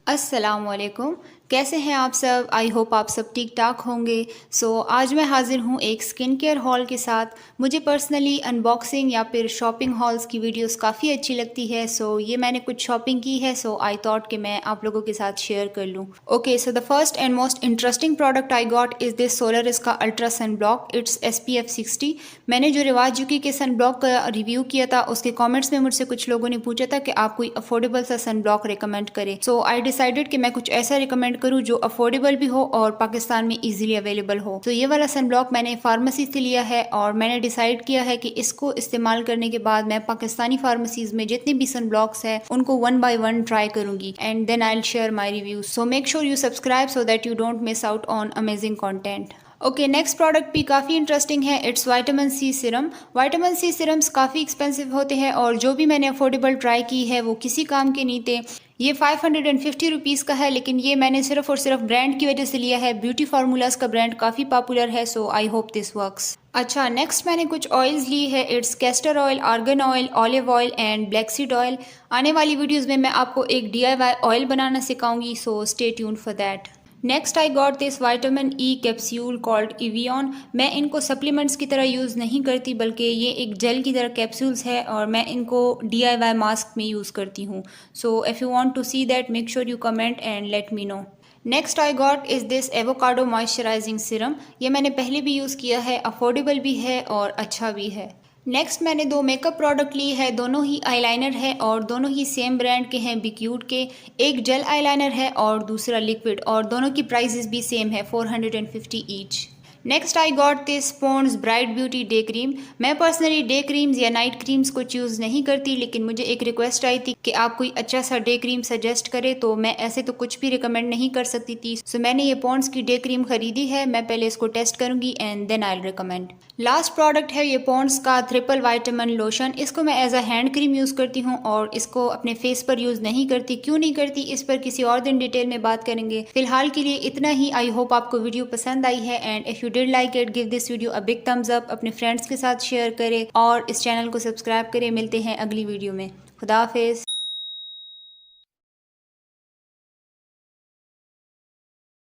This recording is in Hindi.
अस्सलामुअलैकुम। कैसे हैं आप सब? आई होप आप सब ठीक ठाक होंगे। आज मैं हाज़िर हूँ एक स्किन केयर हॉल के साथ। मुझे पर्सनली अनबॉक्सिंग या फिर शॉपिंग हॉल्स की वीडियोस काफ़ी अच्छी लगती है। ये मैंने कुछ शॉपिंग की है, आई थॉट कि मैं आप लोगों के साथ शेयर कर लूँ। Okay, the first and most interesting product I got is this Solaris का ultra sun block. It's SPF 60। मैंने जो रिवाज जुकी के सन ब्लॉक का रिव्यू किया था, उसके कॉमेंट्स में मुझसे कुछ लोगों ने पूछा था कि आप कोई अफोर्डेबल सा सन ब्लॉक रिकमेंड करें। आई डिसाइडेड कि मैं कुछ ऐसा रिकमेंड करूं जो अफोर्डेबल भी हो और पाकिस्तान में इजीली अवेलेबल हो। ये वाला सन ब्लॉक मैंने फार्मेसी से लिया है और मैंने डिसाइड किया है कि इसको इस्तेमाल करने के बाद मैं पाकिस्तानी फार्मेसीज में जितने भी सन ब्लॉक्स है उनको 1 by 1 ट्राई करूंगी and then I will share my review. So make sure you subscribe so that you don't miss out on amazing content. Okay, next product भी काफ़ी इंटरेस्टिंग है। It's vitamin C serum. Vitamin C serums काफ़ी एक्सपेंसिव होते हैं और जो भी मैंने अफोर्डेबल ट्राई की है वो किसी काम के नहीं थे। ये 550 रुपीज़ का है, लेकिन ये मैंने सिर्फ और सिर्फ ब्रांड की वजह से लिया है। ब्यूटी फार्मूलाज का ब्रांड काफ़ी पॉपुलर है, आई होप दिस वर्क्स। अच्छा, नेक्स्ट मैंने कुछ ऑयल्स ली है। It's castor oil, argan oil, olive oil and black seed oil. आने वाली वीडियोज़ में मैं आपको एक DIY ऑयल बनाना सिखाऊंगी, stay tune for that. Next I got this vitamin E capsule called Evion. मैं इनको सप्लीमेंट्स की तरह यूज़ नहीं करती, बल्कि ये एक जेल की तरह कैप्सूल्स है और मैं इनको DIY मास्क में यूज़ करती हूँ। If you want to see that, make sure you comment and let me know. Next I got is this avocado moisturising serum. ये मैंने पहले भी यूज़ किया है, अफोर्डेबल भी है और अच्छा भी है। नेक्स्ट मैंने 2 मेकअप प्रोडक्ट ली है। दोनों ही आईलाइनर है और दोनों ही सेम ब्रांड के हैं, बिक्यूट के। एक जेल आईलाइनर है और दूसरा लिक्विड, और दोनों की प्राइसेस भी सेम है, 450 each. Next I got this Pond's bright beauty day cream. मैं पर्सनली डे क्रीम्स या नाइट क्रीम्स को चूज़ नहीं करती, लेकिन मुझे एक रिक्वेस्ट आई थी कि आप कोई अच्छा सा डे क्रीम सजेस्ट करें, तो मैं ऐसे तो कुछ भी रिकमेंड नहीं कर सकती थी। मैंने ये पॉन्ड्स की डे क्रीम खरीदी है। मैं पहले इसको टेस्ट करूंगी and then I will recommend. Last product है ये पॉन्ड्स का ट्रिपल विटामिन लोशन। इसको मैं as a hand cream use करती हूँ और इसको अपने फेस पर यूज़ नहीं करती। क्यों नहीं करती, इस पर किसी और दिन डिटेल में बात करेंगे। फिलहाल के लिए इतना ही। आई होप आपको वीडियो पसंद आई है and if you did like it, give this video a big thumbs up. अपने फ्रेंड्स के साथ शेयर करें और इस चैनल को सब्सक्राइब करें। मिलते हैं अगली वीडियो में। खुदा हाफिज़।